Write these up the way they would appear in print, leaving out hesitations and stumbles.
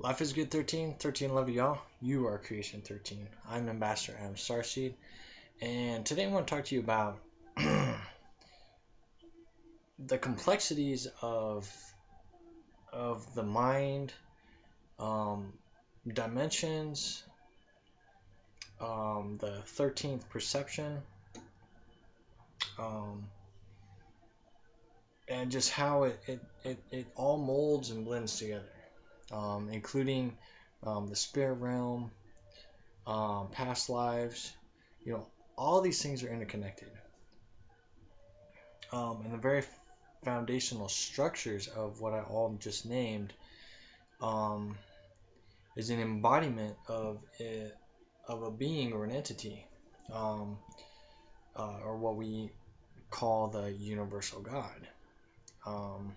Life is good 13. 13 love y'all. You are creation 13. I'm Ambassador Adam Starseed. And today I want to talk to you about the complexities of the mind, um, dimensions, the 13th perception, um, and just how it all molds and blends together, including the spirit realm, past lives. You know, all these things are interconnected. And the very foundational structures of what I all just named um, is an embodiment of a being or an entity, um, or what we call the universal God. Um,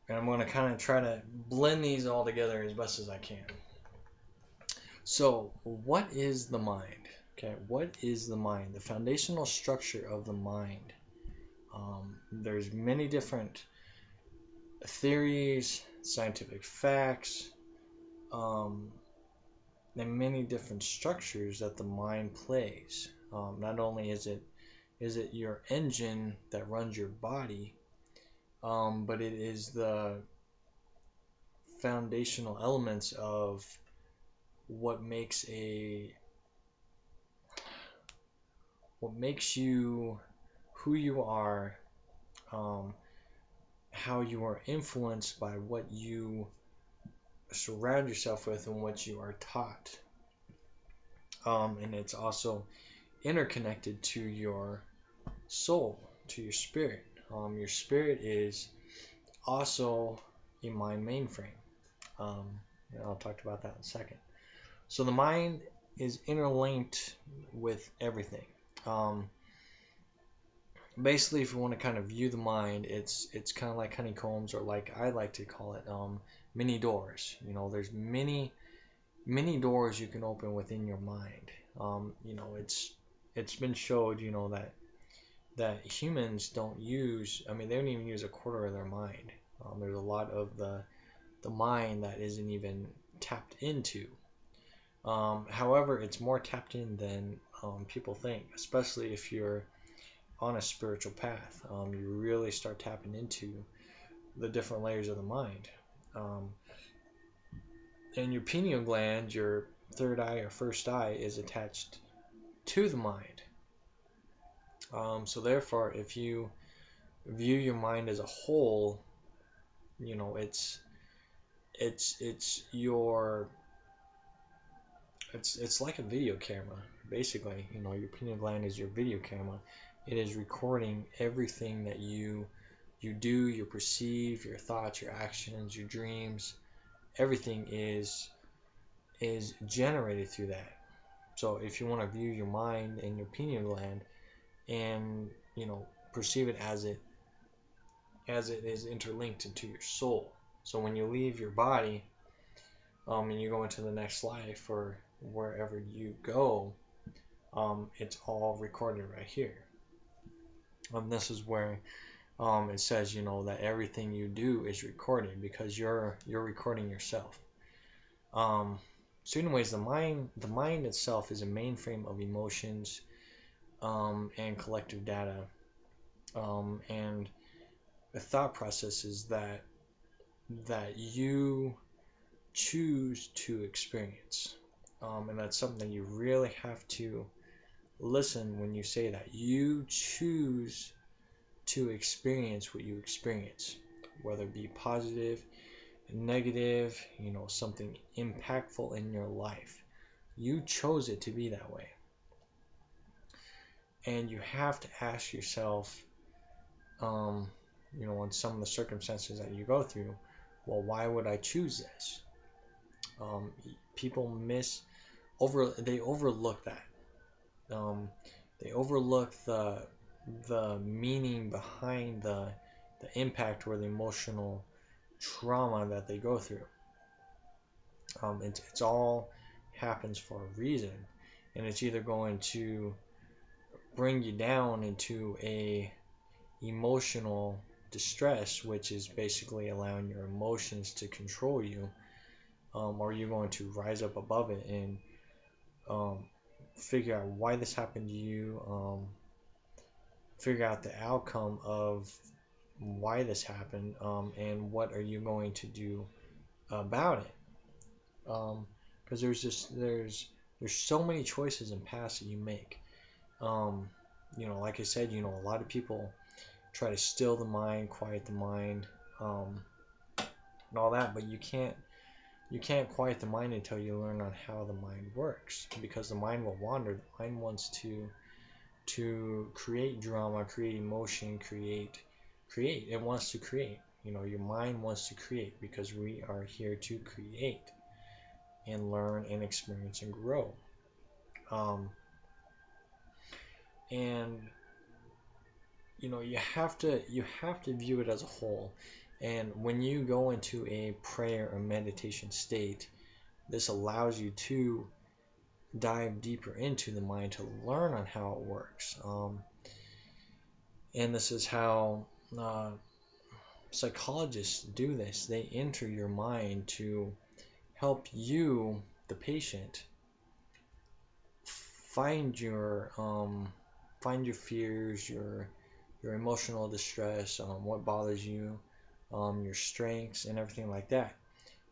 and I'm going to kind of try to blend these all together as best as I can. So, what is the mind? Okay, what is the mind? The foundational structure of the mind. There's many different theories, scientific facts, um, and many different structures that the mind plays. Not only is it your engine that runs your body, but it is the foundational elements of what makes you who you are, um, how you are influenced by what you surround yourself with and what you are taught. And it's also interconnected to your soul, to your spirit. Your spirit is also a mind mainframe. And I'll talk about that in a second. So the mind is interlinked with everything. Um, Basically, if you want to kind of view the mind, it's kind of like honeycombs, or like I like to call it, mini doors. You know, there's many doors you can open within your mind. It's been showed, that humans don't use. I mean, they don't even use a quarter of their mind. There's a lot of the mind that isn't even tapped into. However, it's more tapped in than people think, especially if you're on a spiritual path. You really start tapping into the different layers of the mind. Um, and your pineal gland, your third eye or first eye, is attached to the mind. So therefore, if you view your mind as a whole, it's your it's like a video camera, basically. Your pineal gland is your video camera. It is recording everything that you do, you perceive, your thoughts, your actions, your dreams. Everything is generated through that. So if you want to view your mind and your pineal gland and perceive it as it is interlinked into your soul. So when you leave your body, and you go into the next life or wherever you go, it's all recorded right here. This is where it says, that everything you do is recorded because you're recording yourself. So anyways, the mind itself is a mainframe of emotions, and collective data, and the thought processes that you choose to experience. And that's something that you really have to listen when you say that. You choose to experience what you experience, whether it be positive, negative, something impactful in your life. You chose it to be that way. And you have to ask yourself, in some of the circumstances that you go through, well, why would I choose this? People they overlook that. They overlook the meaning behind the impact or the emotional trauma that they go through. It's all happens for a reason, and it's either going to bring you down into a emotional distress, which is basically allowing your emotions to control you, or are you going to rise up above it and um, figure out why this happened to you, figure out the outcome of why this happened, and what are you going to do about it? Because there's so many choices and paths that you make. Um, like I said, a lot of people try to still the mind, quiet the mind, um, and all that, but you can't quiet the mind until you learn on how the mind works, because the mind will wander. The mind wants to create drama, create emotion, create. It wants to create. Your mind wants to create because we are here to create and learn and experience and grow. Um, and you have to view it as a whole. And when you go into a prayer or meditation state, this allows you to dive deeper into the mind to learn on how it works. And this is how psychologists do this. They enter your mind to help you, the patient, find your fears, your emotional distress, what bothers you, your strengths, and everything like that.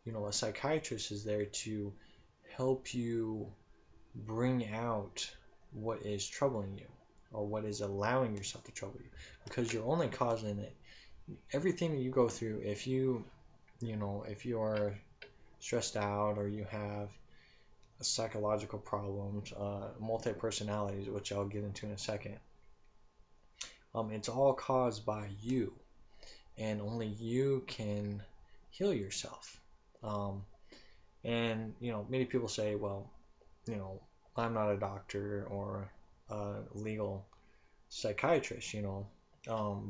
A psychiatrist is there to help you bring out what is troubling you, or what is allowing yourself to trouble you, because you're only causing it. Everything that you go through, if you are stressed out, or you have psychological problems, multi-personalities, which I'll get into in a second, it's all caused by you, and only you can heal yourself. And many people say, well, you know, I'm not a doctor or a legal psychiatrist,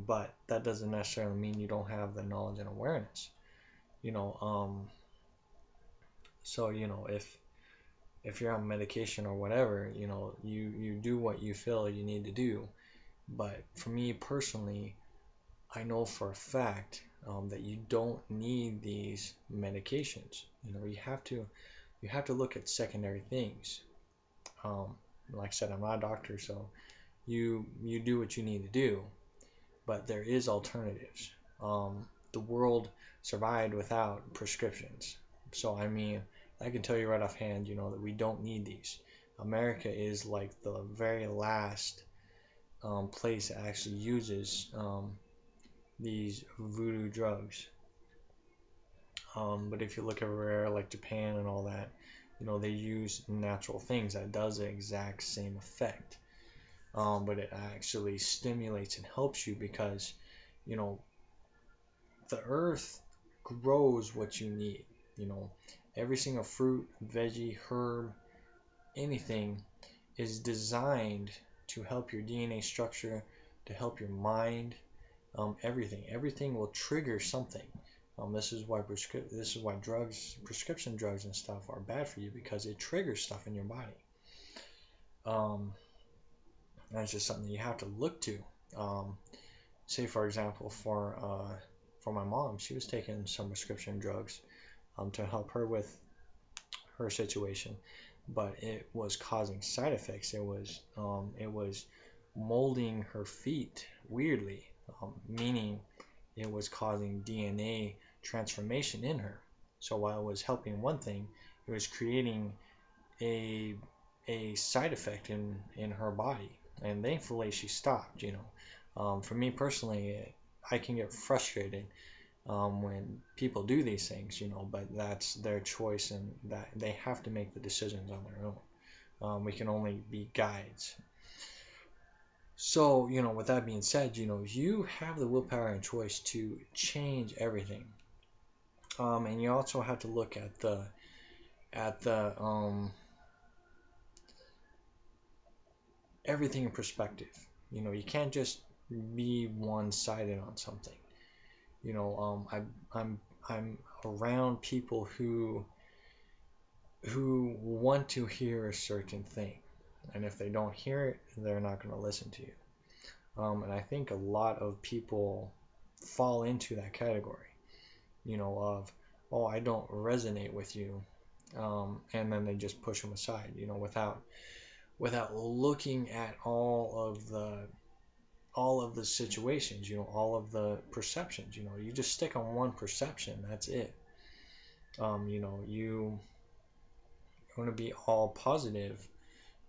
but that doesn't necessarily mean you don't have the knowledge and awareness, you know. So if you're on medication or whatever, you do what you feel you need to do. But for me personally, I know for a fact that you don't need these medications. You have to look at secondary things. Um, like I said, I'm not a doctor, so you do what you need to do, but there is alternatives. The world survived without prescriptions, so I mean, I can tell you right offhand, that we don't need these. America is like the very last place that actually uses these voodoo drugs. But if you look everywhere, like Japan and all that, they use natural things that does the exact same effect. But it actually stimulates and helps you because, you know, the earth grows what you need. You know, every single fruit, veggie, herb, anything is designed to help your DNA structure, to help your mind, everything will trigger something. This is why prescription drugs and stuff are bad for you, because it triggers stuff in your body. That's just something you have to look to. Say for example, for my mom, she was taking some prescription drugs to help her with her situation, but it was causing side effects. It was molding her feet weirdly, meaning it was causing DNA transformation in her. So while it was helping one thing, it was creating a side effect in her body. And thankfully she stopped. For me personally, I can get frustrated when people do these things, but that's their choice, and that they have to make the decisions on their own. We can only be guides. So, with that being said, you have the willpower and choice to change everything. And you also have to look at the everything in perspective. You can't just be one-sided on something. I'm around people who want to hear a certain thing, and if they don't hear it, they're not going to listen to you. And I think a lot of people fall into that category, of, oh, I don't resonate with you, and then they just push them aside, without looking at all of the situations, all of the perceptions. You just stick on one perception. That's it. You want to be all positive.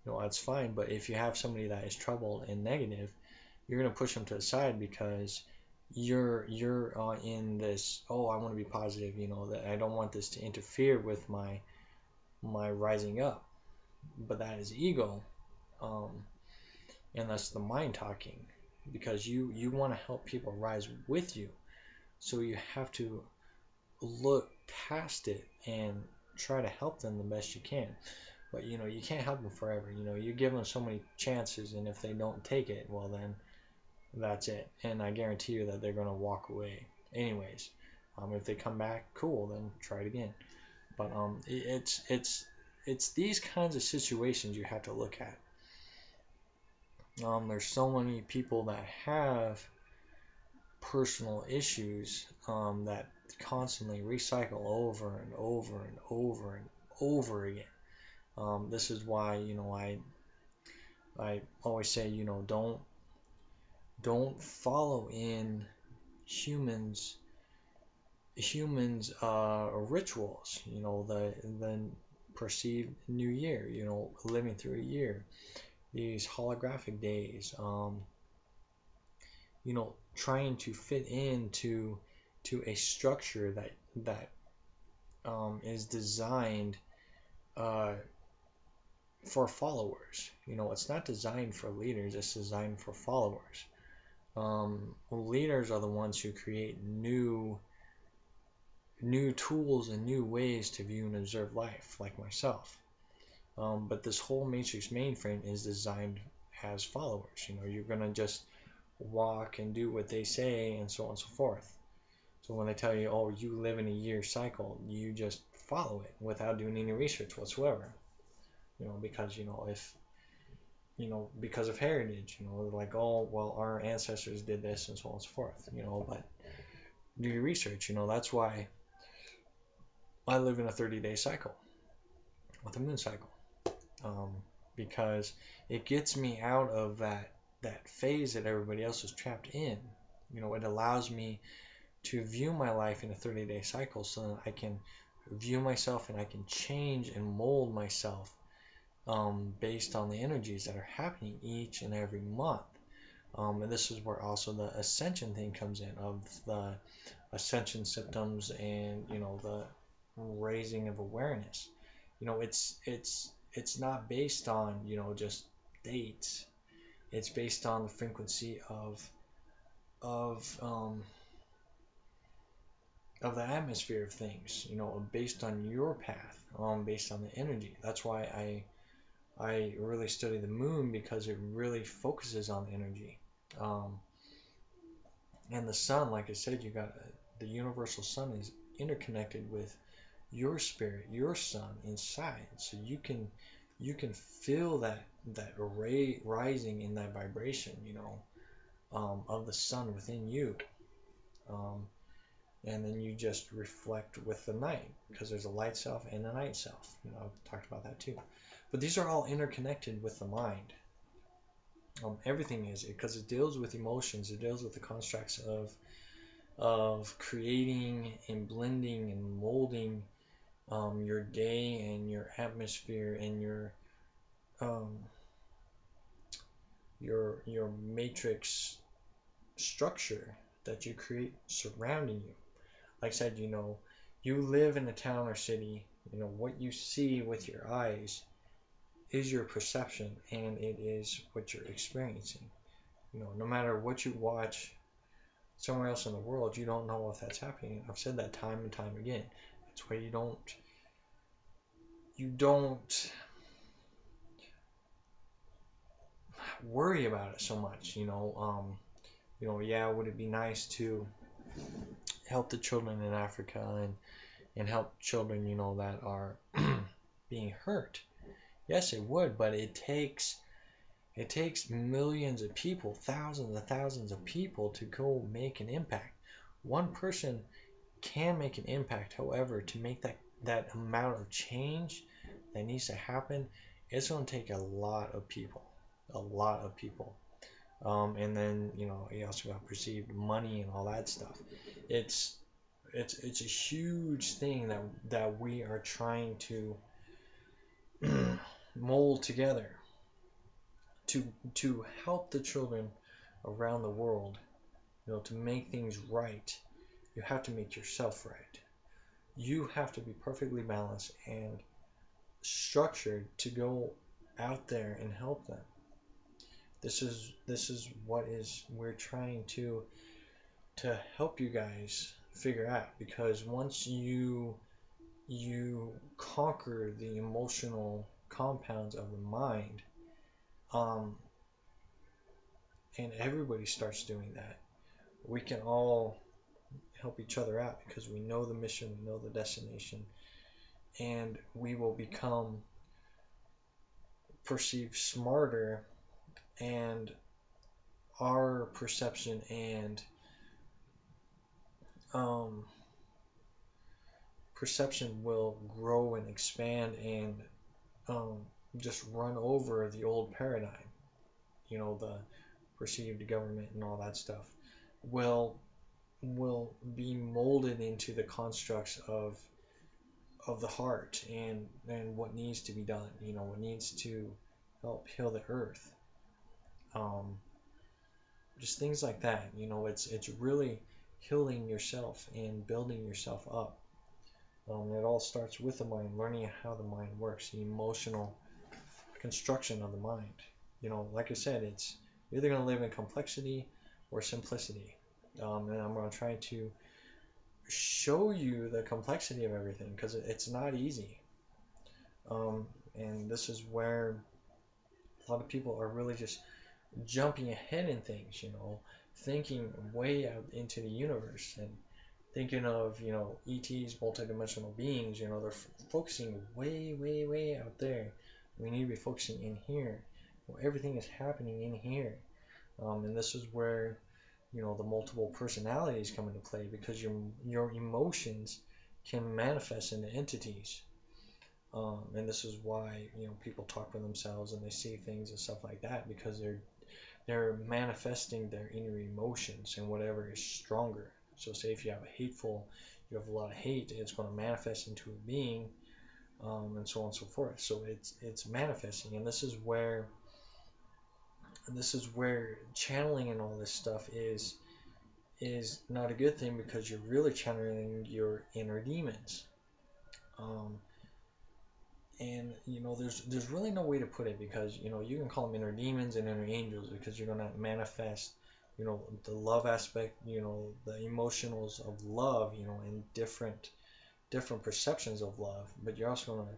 That's fine. But if you have somebody that is troubled and negative, you're gonna push them to the side because you're in this. Oh, I want to be positive. That I don't want this to interfere with my rising up. But that is ego, um, and that's the mind talking. Because you want to help people rise with you, so you have to look past it and try to help them the best you can. But you can't help them forever. You give them so many chances, and if they don't take it, well then that's it. And I guarantee you that they're gonna walk away anyways. If they come back, cool, then try it again. But it's these kinds of situations you have to look at. There's so many people that have personal issues that constantly recycle over and over and over and over again. This is why I always say don't follow in humans rituals. The perceived new year. Living through a year. These holographic days. Trying to fit into a structure that is designed for followers. It's not designed for leaders. It's designed for followers. Leaders are the ones who create new tools and new ways to view and observe life, like myself. But this whole matrix mainframe is designed as followers. You're gonna just walk and do what they say, and so on and so forth. So when they tell you, oh, you live in a year cycle, you just follow it without doing any research whatsoever. Because if because of heritage, like, oh, well, our ancestors did this, and so on and so forth. But do your research. That's why I live in a 30-day cycle with a moon cycle, because it gets me out of that phase that everybody else is trapped in. It allows me to view my life in a 30-day cycle, so that I can view myself and I can change and mold myself based on the energies that are happening each and every month. And this is where also the ascension thing comes in, of the ascension symptoms and the raising of awareness. It's not based on just dates. It's based on the frequency of the atmosphere of things. Based on your path, based on the energy. That's why I really study the moon, because it really focuses on energy. And the sun, like I said, the universal sun is interconnected with your spirit, your sun inside, so you can feel that ray rising in that vibration, of the sun within you. And then you just reflect with the night, because there's a light self and a night self. I've talked about that too. But these are all interconnected with the mind. Everything is, because it deals with emotions. It deals with the constructs of creating and blending and molding your day and your atmosphere and your matrix structure that you create surrounding you. Like I said, you live in a town or city. What you see with your eyes is your perception, and it is what you're experiencing. No matter what you watch somewhere else in the world, you don't know if that's happening. I've said that time and time again. That's why you don't worry about it so much. Yeah, would it be nice to help the children in Africa and help children, that are being hurt? Yes, it would, but it takes millions of people, thousands and thousands of people, to go make an impact. One person can make an impact. However, to make that amount of change that needs to happen, it's going to take a lot of people, a lot of people. And then you also got perceived money and all that stuff. It's it's a huge thing that we are trying to mold together to help the children around the world. To make things right, you have to make yourself right. You have to be perfectly balanced and structured to go out there and help them. This is what is we're trying to help you guys figure out, because once you conquer the emotional compounds of the mind, um, and everybody starts doing that, we can all help each other out because we know the mission, we know the destination, and we will become perceived smarter, and our perception and um, perception will grow and expand and um, just run over the old paradigm. The perceived government and all that stuff will be molded into the constructs of the heart and what needs to be done. What needs to help heal the earth. Um, just things like that. It's really healing yourself and building yourself up. It all starts with the mind, learning how the mind works, the emotional construction of the mind. Like I said, it's either going to live in complexity or simplicity. And I'm going to try to show you the complexity of everything because it's not easy. And this is where a lot of people are really just jumping ahead in things, thinking way out into the universe and thinking of, ETs, multidimensional beings, they're focusing way, way, way out there. We need to be focusing in here. Well, everything is happening in here. And this is where, the multiple personalities come into play, because your emotions can manifest into entities. And this is why, people talk for themselves and they see things and stuff like that, because they're manifesting their inner emotions and whatever is stronger. So say if you have you have a lot of hate, it's going to manifest into a being, and so on and so forth. So it's manifesting, and this is where channeling and all this stuff is not a good thing, because you're really channeling your inner demons. Um, and there's really no way to put it, because you can call them inner demons and inner angels, because you're going to manifest the love aspect, the emotionals of love, and different perceptions of love, but you're also going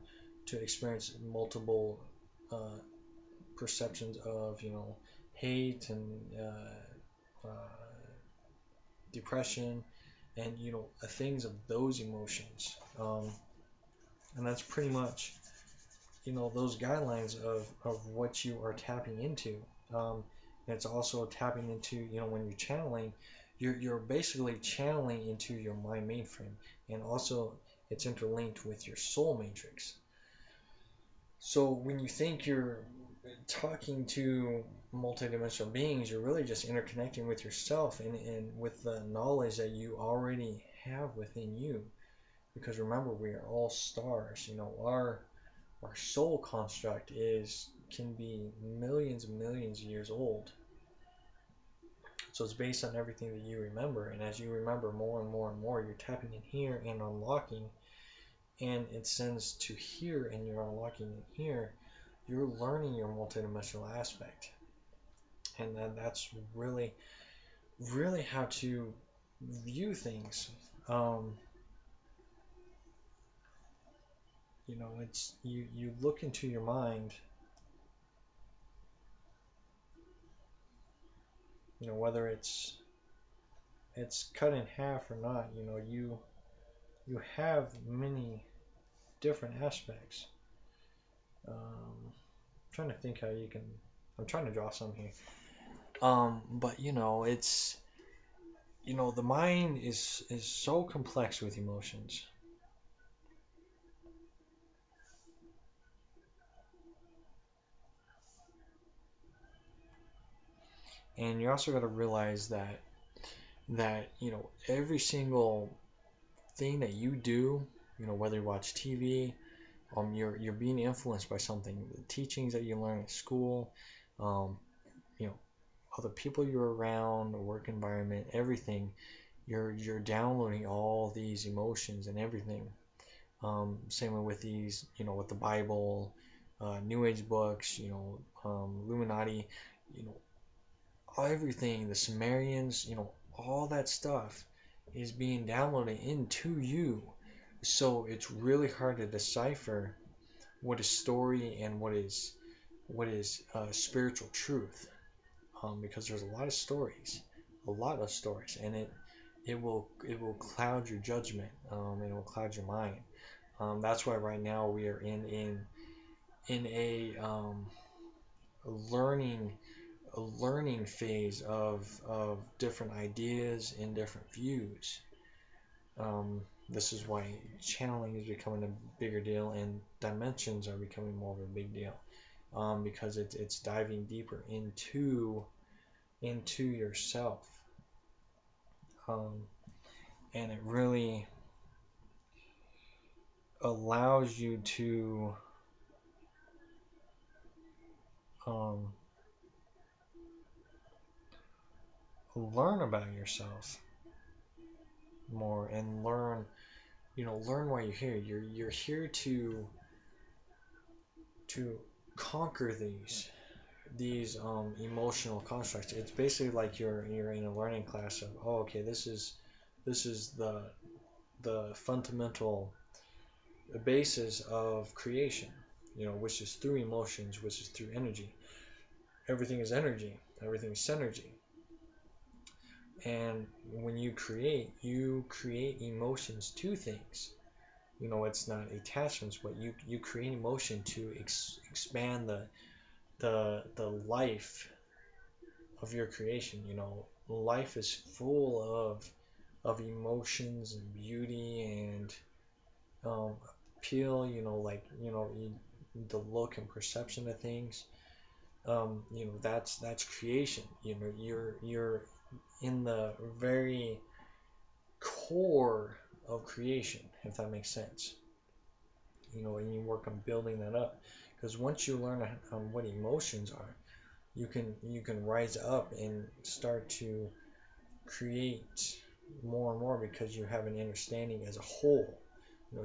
to experience multiple perceptions of hate and depression and things of those emotions, and that's pretty much those guidelines of what you are tapping into. And it's also tapping into, when you're channeling, you're basically channeling into your mind mainframe, and also it's interlinked with your soul matrix. So when you think you're talking to multidimensional beings, you're really just interconnecting with yourself and with the knowledge that you already have within you. Because remember, we are all stars. Our soul construct can be millions and millions of years old. So it's based on everything that you remember, and as you remember more and more and more, you're tapping in here and unlocking, and it sends to here, and you're unlocking in here. You're learning your multidimensional aspect, and that's really, really how to view things. Um, it's you look into your mind. Whether it's cut in half or not. You have many different aspects. I'm trying to think how you can. I'm trying to draw some here. But it's the mind is so complex with emotions. And you also got to realize that every single thing that you do, whether you watch TV, you're being influenced by something. The teachings that you learn at school, um, you know, other people you're around, the work environment, everything. You're downloading all these emotions and everything. Same way with these, with the Bible, New Age books, Illuminati, you know, everything, the Sumerians, all that stuff is being downloaded into you. So it's really hard to decipher what is story and what is spiritual truth, because there's a lot of stories, and it will cloud your judgment, and it will cloud your mind. That's why right now we are in a learning a learning phase of different ideas and different views. This is why channeling is becoming a bigger deal, and dimensions are becoming more of a big deal, because it's diving deeper into yourself, um, and it really allows you to um, learn about yourself more, and learn why you're here. You're here to conquer these emotional constructs. It's basically like you're in a learning class of, oh, okay, this is the fundamental basis of creation, which is through emotions, which is through energy. Everything is energy. Everything is synergy. And when you create emotions to things. It's not attachments, but you create emotion to expand the life of your creation. Life is full of emotions and beauty and appeal. The look and perception of things. That's creation. You're in the very core of creation, if that makes sense. And you work on building that up, because once you learn what emotions are, you can rise up and start to create more and more, because you have an understanding as a whole.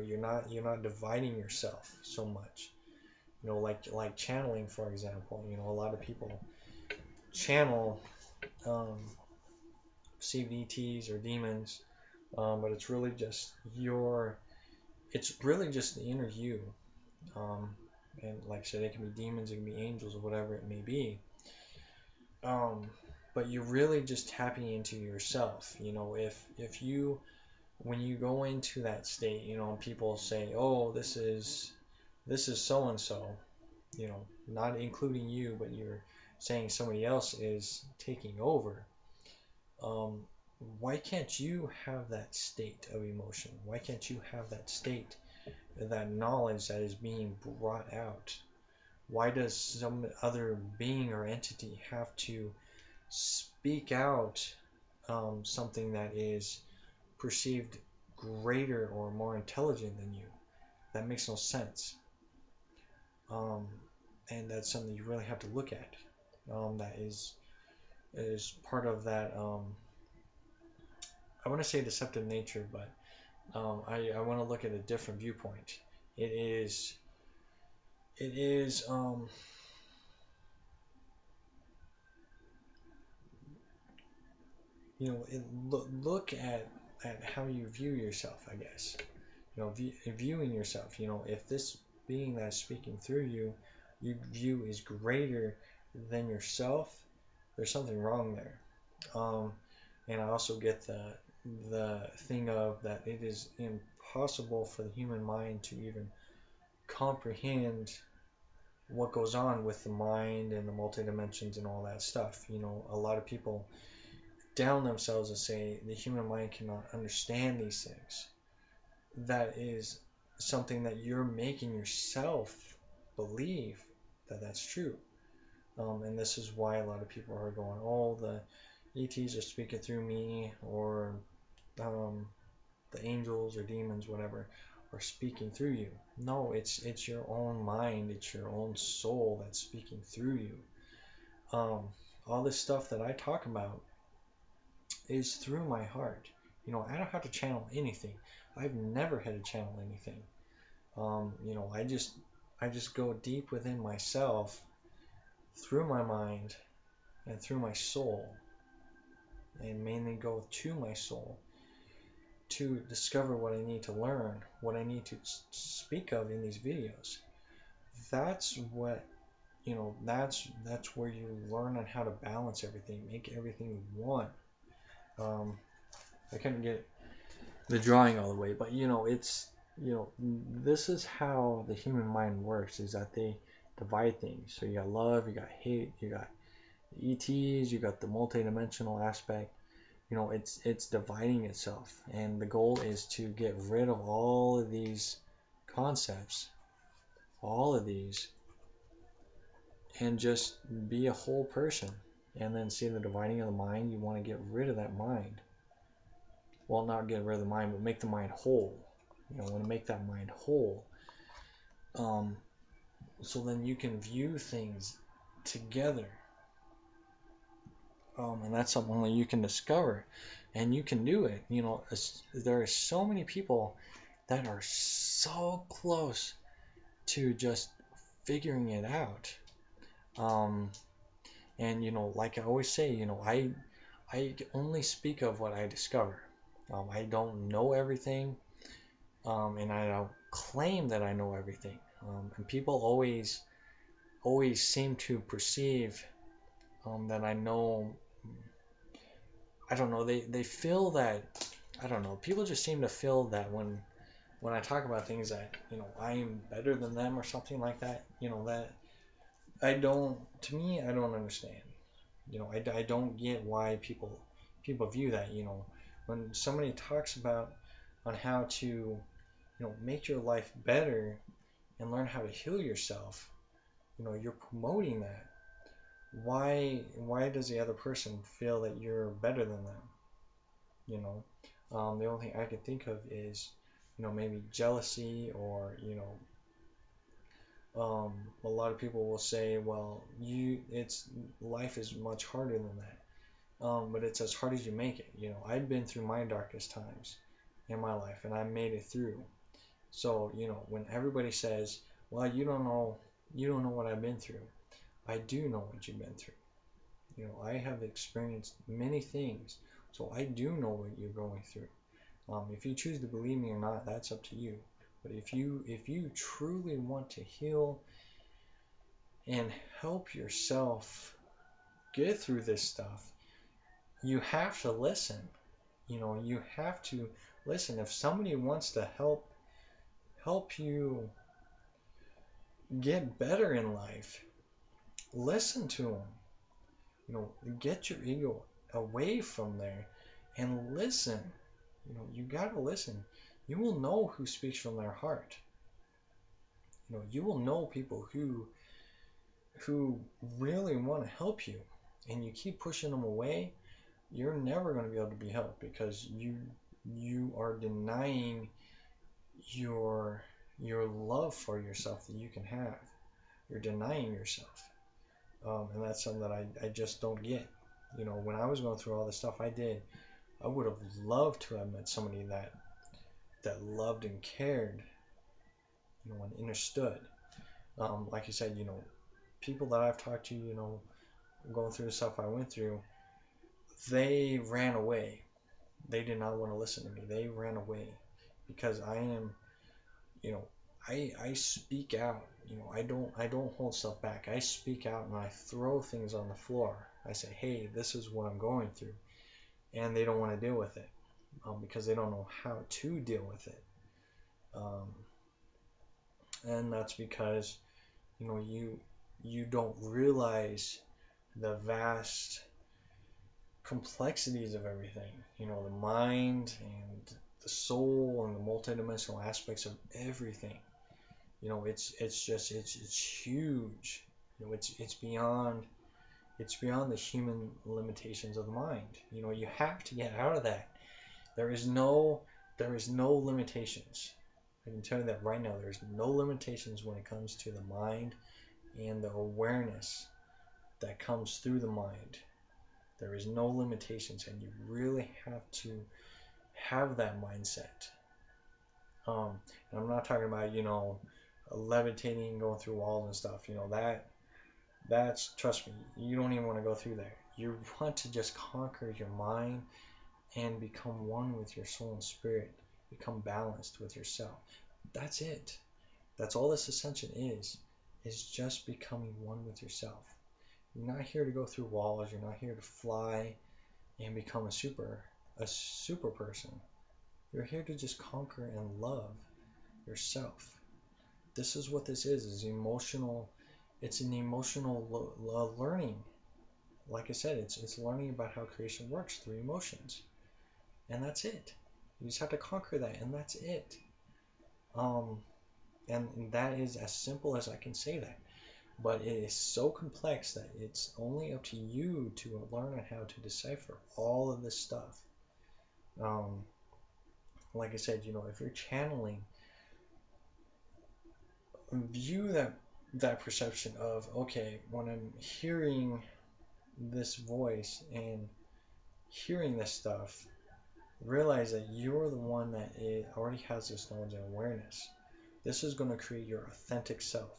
You're not dividing yourself so much. Like channeling, for example. A lot of people channel um, CVTs or demons, but it's really just the inner you. Um, and like I said, it can be demons, it can be angels, or whatever it may be. Um, but you're really just tapping into yourself. If you when you go into that state, people say, "Oh, this is so and so," not including you, but you're saying somebody else is taking over. Um, why can't you have that state of emotion? Why can't you have that state, that knowledge that is being brought out? Why does some other being or entity have to speak out something that is perceived greater or more intelligent than you? That makes no sense. Um, and that's something you really have to look at. That is part of that. I want to say deceptive nature, but I want to look at a different viewpoint. It is look at how you view yourself, I guess. Viewing yourself. If this being that's speaking through you view is greater than yourself, there's something wrong there. And I also get the thing of that it is impossible for the human mind to even comprehend what goes on with the mind and the multi-dimensions and all that stuff. A lot of people down themselves and say the human mind cannot understand these things. That is something that you're making yourself believe, that's true. And this is why a lot of people are going, oh, the ETs are speaking through me, or um, the angels or demons, whatever, are speaking through you. No, it's your own mind, it's your own soul that's speaking through you. Um, all this stuff that I talk about is through my heart. I don't have to channel anything. I've never had to channel anything. I just go deep within myself through my mind and through my soul, and mainly go to my soul to discover what I need to learn, what I need to speak of in these videos. That's what that's where you learn on how to balance everything, make everything one. I couldn't get the drawing all the way, but it's this is how the human mind works, is that they divide things. So you got love, you got hate, you got ETs, you got the multidimensional aspect. It's dividing itself, and the goal is to get rid of all of these concepts, all of these, and just be a whole person. And then see the dividing of the mind, you want to get rid of that mind. Well, not get rid of the mind, but make the mind whole. Want to make that mind whole. So then you can view things together. And that's something that you can discover, and you can do it. There are so many people that are so close to just figuring it out. And like I always say, I only speak of what I discover. I don't know everything, and I don't claim that I know everything. And people always seem to perceive that I know. I don't know. They feel that. I don't know. People just seem to feel that when I talk about things that I am better than them or something like that. That I don't. To me, I don't understand. I don't get why people view that. When somebody talks about on how to make your life better and learn how to heal yourself, you're promoting that. Why does the other person feel that you're better than them? The only thing I can think of is maybe jealousy, or a lot of people will say, well, it's life is much harder than that. But it's as hard as you make it. I've been through my darkest times in my life, and I made it through. So when everybody says, well, you don't know what I've been through, I do know what you've been through. I have experienced many things, so I do know what you're going through. If you choose to believe me or not, that's up to you. But if you truly want to heal and help yourself get through this stuff, you have to listen. You have to listen. If somebody wants to help you get better in life, listen to them. Get your ego away from there and listen. You gotta listen. You will know who speaks from their heart. You will know people who really want to help you, and you keep pushing them away. You're never going to be able to be helped, because you are denying your love for yourself that you can have. You're denying yourself, and that's something that I just don't get. When I was going through all the stuff I did, I would have loved to have met somebody that loved and cared, and understood. Like you said, people that I've talked to, going through the stuff I went through, they ran away. They did not want to listen to me. They ran away, because I am, I speak out. I don't hold stuff back. I speak out, and I throw things on the floor. I say, hey, this is what I'm going through, and they don't want to deal with it, because they don't know how to deal with it. And that's because you don't realize the vast complexities of everything. The mind and the soul and the multidimensional aspects of everything. It's huge. You know, it's beyond the human limitations of the mind. You know, you have to get out of that. There is no limitations. I can tell you that right now. There's no limitations when it comes to the mind and the awareness that comes through the mind. There is no limitations, and you really have to have that mindset. And I'm not talking about, you know, levitating, going through walls and stuff. You know, that's, trust me, you don't even want to go through there. You want to just conquer your mind and become one with your soul and spirit. Become balanced with yourself. That's it. That's all this ascension is just becoming one with yourself. You're not here to go through walls. You're not here to fly and become a super person. You're here to just conquer and love yourself. This is what this is emotional. It's an emotional learning. Like I said, it's learning about how creation works through emotions. And that's it. You just have to conquer that, and that's it. And that is as simple as I can say that. But it is so complex that it's only up to you to learn how to decipher all of this stuff. Like I said, you know, if you're channeling, view that perception of, okay, when I'm hearing this voice and hearing this stuff, realize that you're the one that already has this knowledge and awareness. This is going to create your authentic self.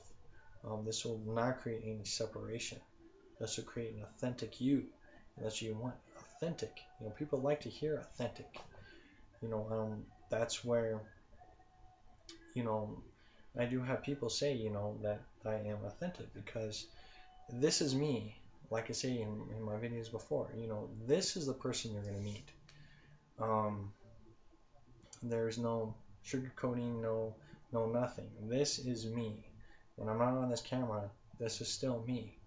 This will not create any separation. This will create an authentic you. That's what you want. Authentic. You know, people like to hear authentic. You know, that's where, you know, I do have people say, you know, that I am authentic because this is me. Like I say in my videos before, you know, this is the person you're going to meet. There's no sugarcoating, no nothing. This is me. When I'm not on this camera, this is still me.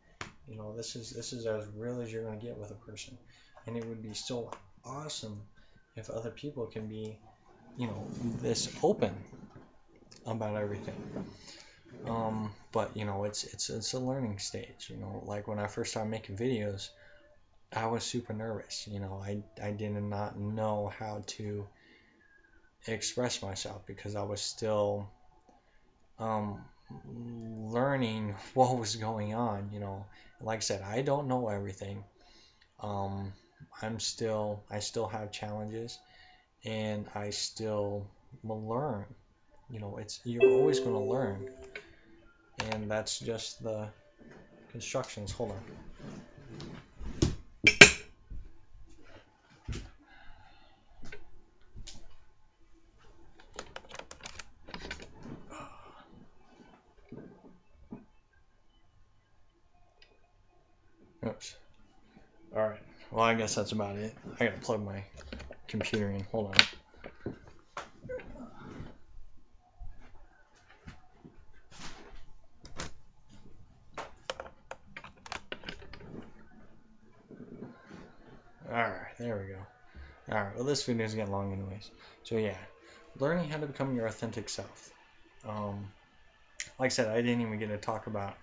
You know, this is as real as you're going to get with a person. And it would be so awesome if other people can be, you know, this open about everything. But you know, it's a learning stage. You know, like when I first started making videos, I was super nervous. You know, I did not know how to express myself because I was still learning what was going on. You know, like I said, I don't know everything. I still have challenges, and I still will learn. You know, you're always going to learn, and that's just the constructions. Hold on. Oops. All right. Well, I guess that's about it. I gotta plug my computer in. Hold on. Alright, there we go. Alright, well, this video is getting long anyways. So yeah, learning how to become your authentic self. Like I said, I didn't even get to talk about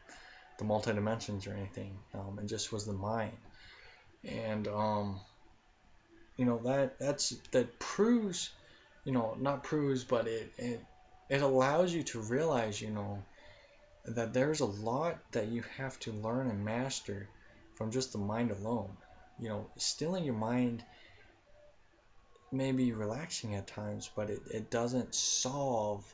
the multi-dimensions or anything. It just was the mind. And, you know, that proves, you know, not proves, but it allows you to realize, you know, that there's a lot that you have to learn and master from just the mind alone. You know, stilling your mind may be relaxing at times, but it doesn't solve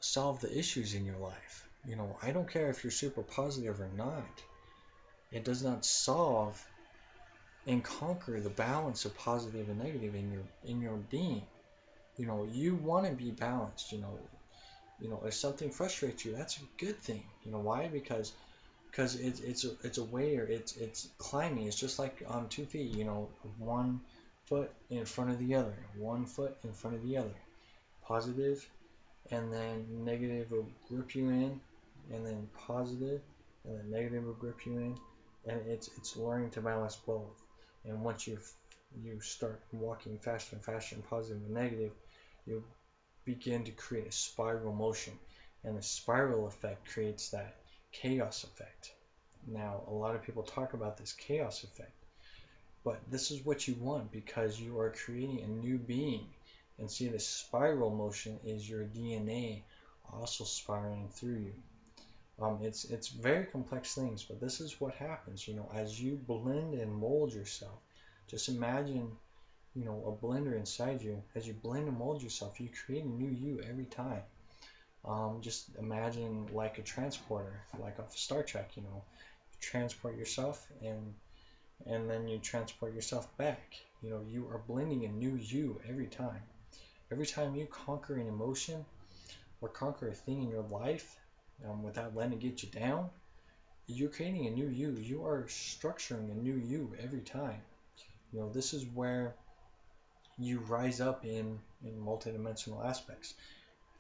the issues in your life. You know, I don't care if you're super positive or not. It does not solve and conquer the balance of positive and negative in your being. You know, you want to be balanced. You know, if something frustrates you, that's a good thing. You know why? Because it's a way, or it's climbing. It's just like on 2 feet. You know, one foot in front of the other, one foot in front of the other. Positive, and then negative will grip you in, and then positive, and then negative will grip you in, and it's learning to balance both. And once you start walking faster and faster in positive and negative, you begin to create a spiral motion, and the spiral effect creates that chaos effect. Now, a lot of people talk about this chaos effect, but this is what you want because you are creating a new being. And see, the spiral motion is your DNA also spiraling through you. It's very complex things, but this is what happens, as you blend and mold yourself. Just imagine, a blender inside you. As you blend and mold yourself, you create a new you every time. Just imagine like a transporter, like off Star Trek, you transport yourself and then you transport yourself back. You are blending a new you every time. Every time you conquer an emotion or conquer a thing in your life without letting it get you down, you're creating a new you. You are structuring a new you every time. This is where you rise up in multidimensional aspects.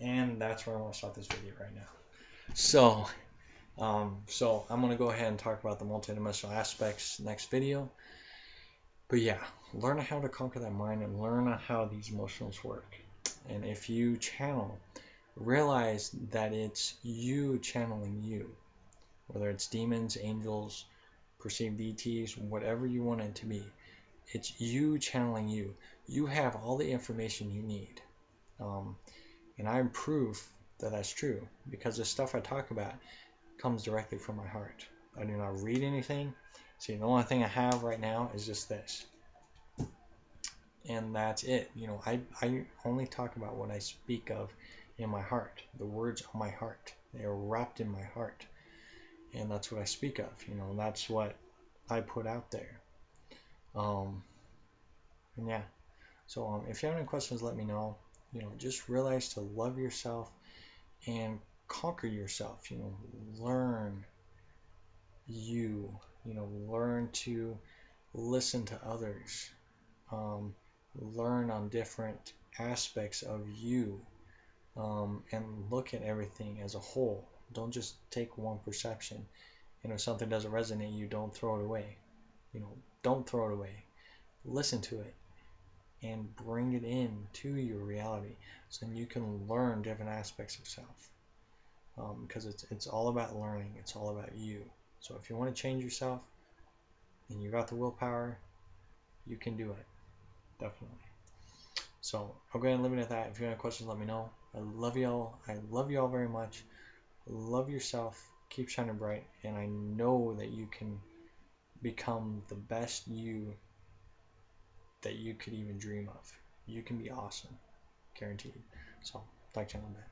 And that's where I want to start this video right now. So I'm going to go ahead and talk about the multidimensional aspects next video. But yeah, learn how to conquer that mind and learn how these emotions work. And if you channel, realize that it's you channeling you. Whether it's demons, angels, perceived deities, whatever you want it to be. It's you channeling you. You have all the information you need. And I'm proof that that's true because the stuff I talk about comes directly from my heart. I do not read anything. See, the only thing I have right now is just this. And that's it. I only talk about what I speak of in my heart. The words on my heart. They are wrapped in my heart. And that's what I speak of. That's what I put out there. And yeah. So if you have any questions, let me know. Just realize to love yourself and conquer yourself. Learn you. Learn to listen to others. Learn on different aspects of you. And look at everything as a whole. Don't just take one perception. If something doesn't resonate you, don't throw it away. Don't throw it away. Listen to it and bring it in to your reality so then you can learn different aspects of self. Because it's all about learning. It's all about you. So if you want to change yourself and you got the willpower, you can do it. Definitely. So I'll go ahead and leave it at that. If you have any questions, let me know. I love y'all. I love y'all very much. Love yourself. Keep shining bright. And I know that you can become the best you that you could even dream of. You can be awesome. Guaranteed. So, talk to you in a bit.